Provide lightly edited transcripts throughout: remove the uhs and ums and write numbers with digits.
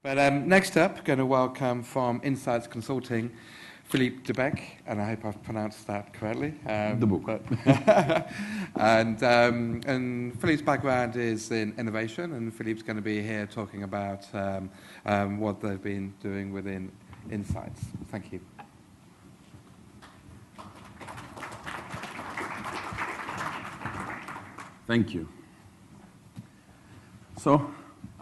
But next up, going to welcome from InSites Consulting, Filip De Boeck, and I hope I've pronounced that correctly. De Boeck. And Filip's background is in innovation, and Filip's going to be here talking about what they've been doing within InSites. Thank you. Thank you. So,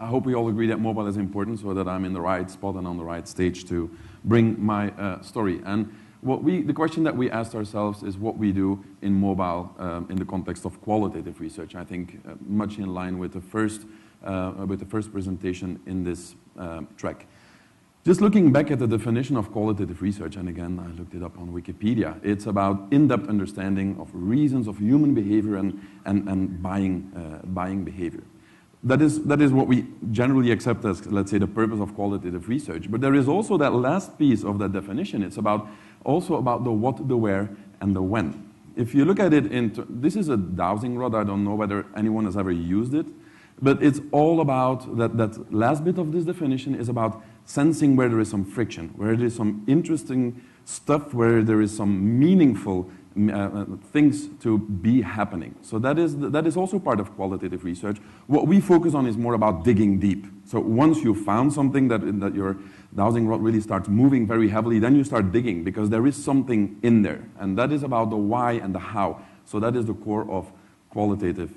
I hope we all agree that mobile is important, so that I'm in the right spot and on the right stage to bring my story. And the question that we asked ourselves is what we do in mobile in the context of qualitative research. I think much in line with the first presentation in this track. Just looking back at the definition of qualitative research, and again, I looked it up on Wikipedia, it's about in-depth understanding of reasons of human behavior and buying behavior. That is what we generally accept as, let's say, the purpose of qualitative research. But there is also that last piece of that definition. It's also about the what, the where, and the when. If you look at it, this is a dowsing rod. I don't know whether anyone has ever used it. But it's all about, that last bit of this definition is about sensing where there is some friction, where there is some interesting stuff, where there is some meaningful things to be happening. So that is also part of qualitative research. What we focus on is more about digging deep. So once you found something that your dowsing rod really starts moving very heavily, then you start digging because there is something in there. And that is about the why and the how. So that is the core of qualitative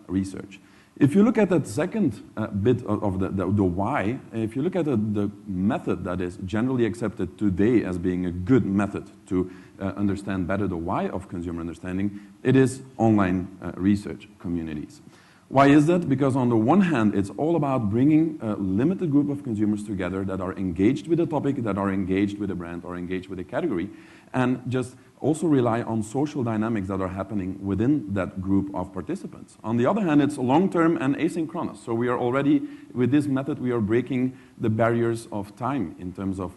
research. If you look at that second bit of the why, if you look at the method that is generally accepted today as being a good method to understand better the why of consumer understanding, it is online research communities. Why is that? Because on the one hand, it's all about bringing a limited group of consumers together that are engaged with a topic, that are engaged with a brand, or engaged with a category, and just also rely on social dynamics that are happening within that group of participants. On the other hand, it's long-term and asynchronous. So we are already, with this method, we are breaking the barriers of time in terms of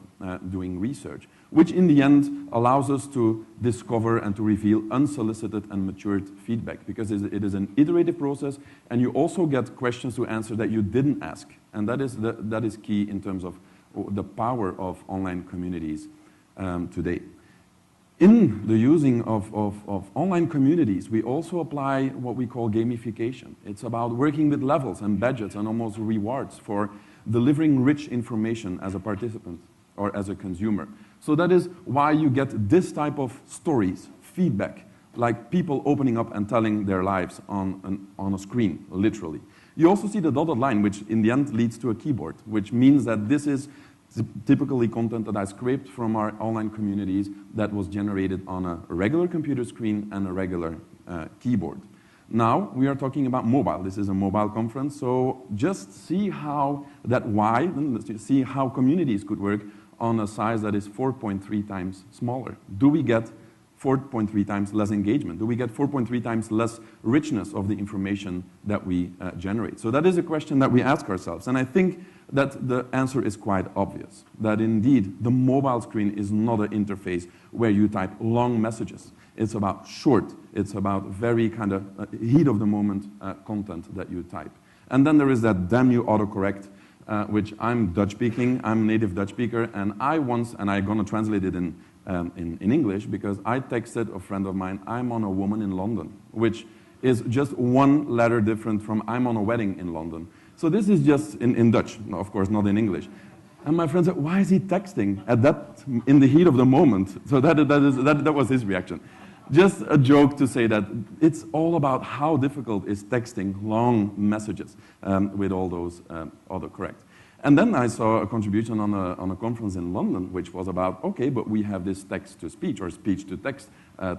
doing research, which in the end allows us to discover and to reveal unsolicited and matured feedback, because it is an iterative process, and you also get questions to answer that you didn't ask. And that is key in terms of the power of online communities today. In the using of online communities, we also apply what we call gamification. It's about working with levels and budgets and almost rewards for delivering rich information as a participant or as a consumer. So that is why you get this type of stories, feedback, like people opening up and telling their lives on a screen, literally. You also see the dotted line, which in the end leads to a keyboard, which means that this is typically content that I scraped from our online communities that was generated on a regular computer screen and a regular keyboard. Now we are talking about mobile. This is a mobile conference, so just see how see how communities could work on a size that is 4.3 times smaller. Do we get 4.3 times less engagement? Do we get 4.3 times less richness of the information that we generate? So that is a question that we ask ourselves, and I think that the answer is quite obvious, that indeed the mobile screen is not an interface where you type long messages. It's about short, it's about very kind of heat of the moment content that you type. And then there is that damn new autocorrect, which I'm Dutch speaking, I'm native Dutch speaker, and I'm going to translate it in English, because I texted a friend of mine, I'm on a woman in London, which is just one letter different from I'm on a wedding in London. So this is just in Dutch, no, of course, not in English. And my friend said, why is he texting in the heat of the moment? So that was his reaction. Just a joke to say that it's all about how difficult is texting long messages with all those autocorrect. And then I saw a contribution on a conference in London, which was about, okay, but we have this text-to-speech or speech-to-text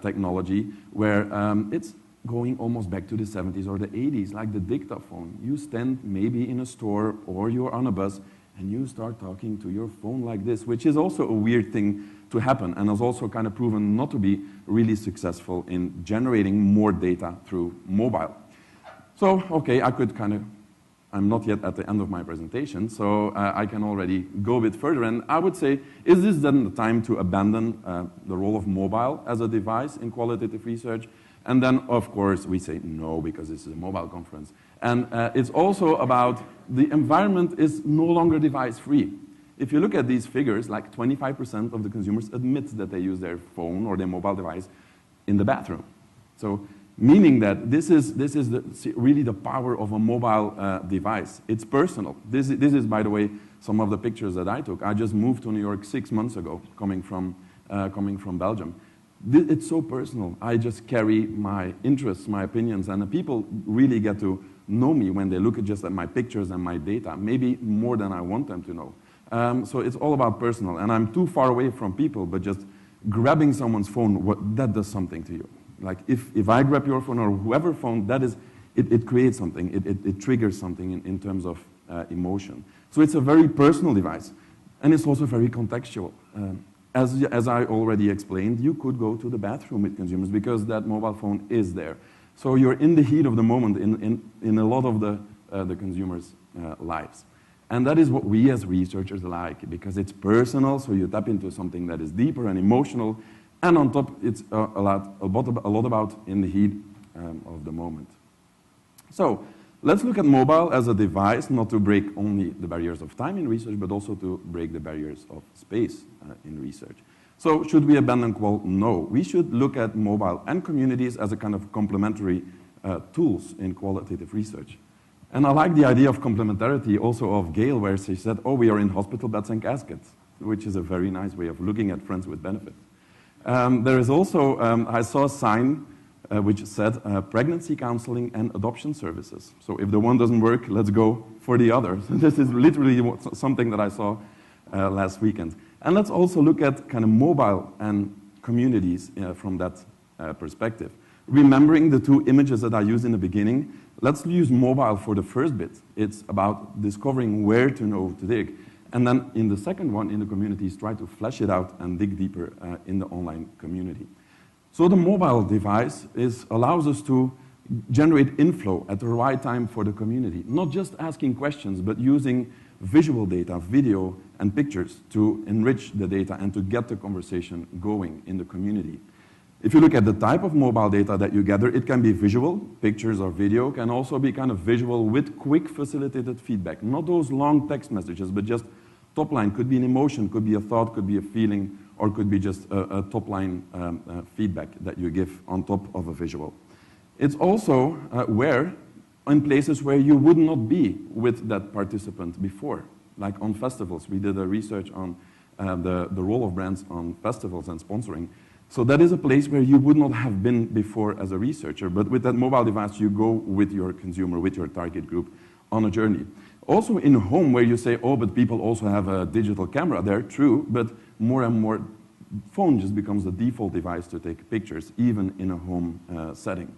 technology where it's going almost back to the 70s or the 80s, like the dictaphone. You stand maybe in a store or you're on a bus and you start talking to your phone like this, which is also a weird thing to happen and has also kind of proven not to be really successful in generating more data through mobile. So, okay, I'm not yet at the end of my presentation, so I can already go a bit further. And I would say, is this then the time to abandon the role of mobile as a device in qualitative research And then, of course, we say no because this is a mobile conference. And it's also about the environment is no longer device-free. If you look at these figures, like 25% of the consumers admit that they use their phone or their mobile device in the bathroom. So, meaning that this is really the power of a mobile device. It's personal. This is, by the way, some of the pictures that I took. I just moved to New York 6 months ago, coming from Belgium. It's so personal. I just carry my interests, my opinions, and the people really get to know me when they look at my pictures and my data, maybe more than I want them to know. So it's all about personal. And I'm too far away from people, but just grabbing someone's phone, that does something to you. Like if I grab your phone or whoever phone, it creates something. It triggers something in terms of emotion. So it's a very personal device. And it's also very contextual. As I already explained, you could go to the bathroom with consumers because that mobile phone is there. So you're in the heat of the moment in a lot of the consumers' lives. And that is what we as researchers like, because it's personal, so you tap into something that is deeper and emotional, and on top, it's a lot about in the heat of the moment. So let's look at mobile as a device, not to break only the barriers of time in research, but also to break the barriers of space in research. So should we abandon qual? No. We should look at mobile and communities as a kind of complementary tools in qualitative research. And I like the idea of complementarity also of Gail, where she said, oh, we are in hospital beds and caskets, which is a very nice way of looking at friends with benefits. There is also, I saw a sign which said pregnancy counseling and adoption services. So if the one doesn't work, let's go for the other. So this is literally something that I saw last weekend. And let's also look at kind of mobile and communities from that perspective. Remembering the two images that I used in the beginning, let's use mobile for the first bit. It's about discovering where to know to dig. And then in the second one, in the communities, try to flesh it out and dig deeper in the online community. So the mobile device allows us to generate inflow at the right time for the community. Not just asking questions, but using visual data, video, and pictures to enrich the data and to get the conversation going in the community. If you look at the type of mobile data that you gather, it can be visual, pictures or video, can also be kind of visual with quick facilitated feedback. Not those long text messages, but just top line. Could be an emotion, could be a thought, could be a feeling, or could be just a top line feedback that you give on top of a visual. It's also in places where you would not be with that participant before. Like on festivals, we did a research on the role of brands on festivals and sponsoring. So that is a place where you would not have been before as a researcher, but with that mobile device, you go with your consumer, with your target group on a journey. Also in a home where you say, oh, but people also have a digital camera there, true, but more and more phone just becomes the default device to take pictures, even in a home setting.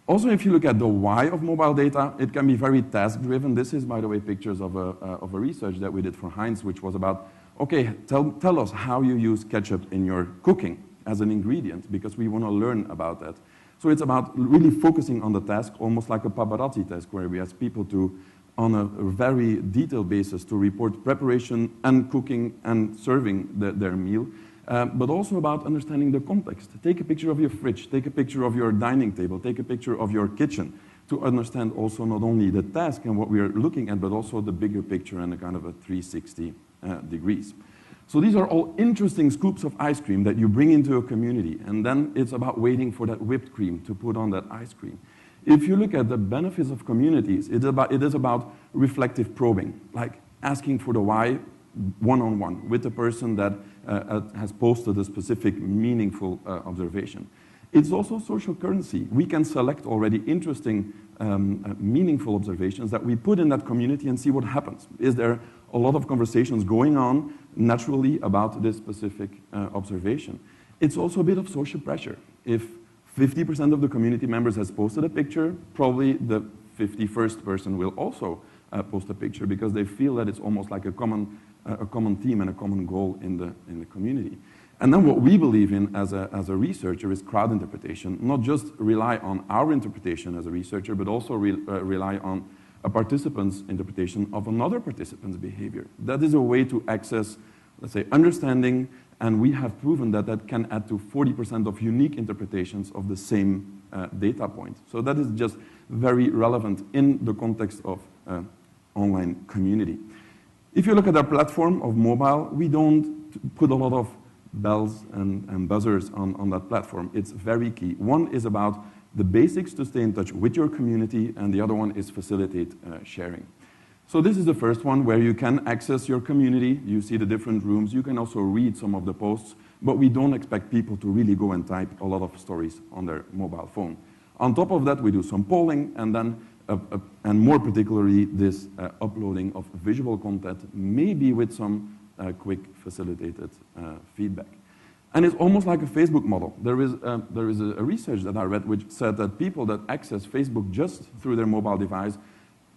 Also, if you look at the why of mobile data, it can be very task-driven. This is, by the way, pictures of a research that we did for Heinz, which was about, okay, tell us how you use ketchup in your cooking as an ingredient, because we want to learn about that. So it's about really focusing on the task, almost like a paparazzi task, where we ask people to, on a very detailed basis, to report preparation and cooking and serving their meal, but also about understanding the context. Take a picture of your fridge, take a picture of your dining table, take a picture of your kitchen, to understand also not only the task and what we are looking at, but also the bigger picture and a kind of a 360 degrees. So these are all interesting scoops of ice cream that you bring into a community, and then it's about waiting for that whipped cream to put on that ice cream. If you look at the benefits of communities, it is about reflective probing, like asking for the why one-on-one with the person that has posted a specific meaningful observation. It's also social currency. We can select already interesting, meaningful observations that we put in that community and see what happens. Is there a lot of conversations going on naturally about this specific observation? It's also a bit of social pressure. If 50% of the community members has posted a picture, probably the 51st person will also post a picture because they feel that it's almost like a common theme and a common goal in the community. And then what we believe in as a researcher is crowd interpretation, not just rely on our interpretation as a researcher, but also rely on a participant's interpretation of another participant's behavior. That is a way to access, let's say, understanding And we have proven that that can add to 40% of unique interpretations of the same data point. So that is just very relevant in the context of online community. If you look at our platform of mobile, we don't put a lot of bells and buzzers on that platform. It's very key. One is about the basics to stay in touch with your community, and the other one is facilitate sharing. So this is the first one where you can access your community. You see the different rooms. You can also read some of the posts, but we don't expect people to really go and type a lot of stories on their mobile phone. On top of that, we do some polling, and then, and more particularly, this uploading of visual content, maybe with some quick facilitated feedback. And it's almost like a Facebook model. There is a research that I read which said that people that access Facebook just through their mobile device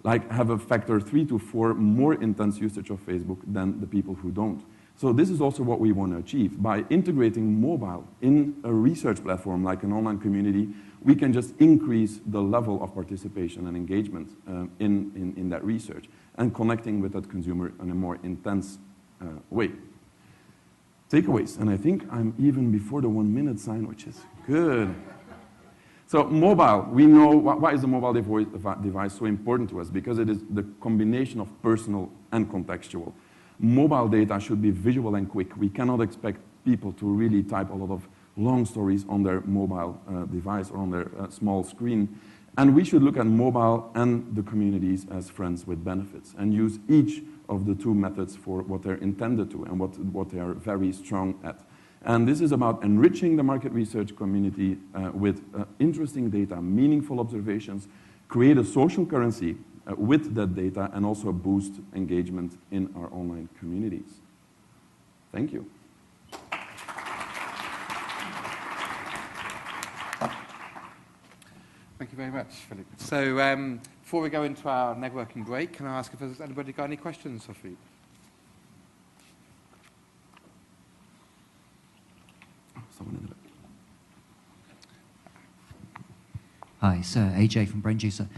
have a factor 3 to 4 more intense usage of Facebook than the people who don't. So this is also what we want to achieve. By integrating mobile in a research platform like an online community, we can just increase the level of participation and engagement in that research and connecting with that consumer in a more intense way. Takeaways, and I think I'm even before the 1 minute sign, which is good. So mobile, we know, why is the mobile device so important to us? Because it is the combination of personal and contextual. Mobile data should be visual and quick. We cannot expect people to really type a lot of long stories on their mobile device or on their small screen. And we should look at mobile and the communities as friends with benefits and use each of the two methods for what they're intended to and what they are very strong at. And this is about enriching the market research community with interesting data, meaningful observations, create a social currency with that data, and also boost engagement in our online communities. Thank you. Thank you very much, Filip. So before we go into our networking break, can I ask if there's anybody got any questions for Filip? Hi, sir. AJ from Brain Juicer.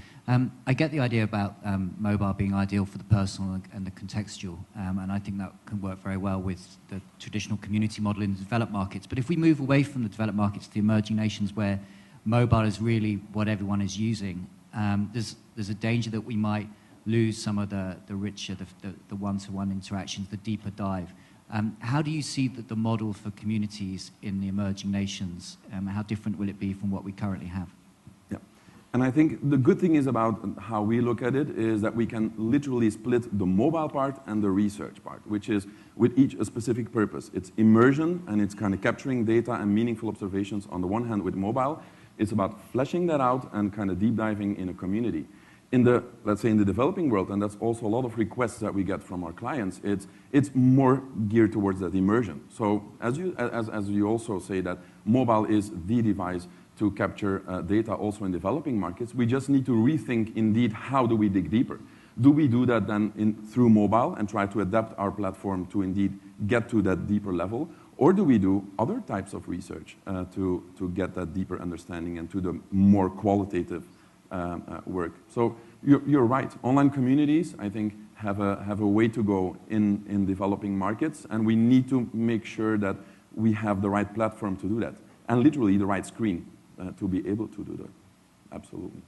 I get the idea about mobile being ideal for the personal and the contextual, and I think that can work very well with the traditional community model in the developed markets. But if we move away from the developed markets to the emerging nations where mobile is really what everyone is using, there's a danger that we might lose some of the richer, the one-to-one interactions, the deeper dive. How do you see the model for communities in the emerging nations? How different will it be from what we currently have? Yeah, and I think the good thing is about how we look at it is that we can literally split the mobile part and the research part, which is with each a specific purpose. It's immersion, and it's kind of capturing data and meaningful observations on the one hand with mobile. It's about fleshing that out and kind of deep diving in a community. In the, let's say in the developing world, and that's also a lot of requests that we get from our clients, it's more geared towards that immersion. So as you also say that mobile is the device to capture data also in developing markets, we just need to rethink indeed how do we dig deeper. Do we do that then through mobile and try to adapt our platform to indeed get to that deeper level? Or do we do other types of research to get that deeper understanding and to the more qualitative work? So you're right. Online communities, I think, have a way to go in developing markets, and we need to make sure that we have the right platform to do that, and literally the right screen to be able to do that. Absolutely.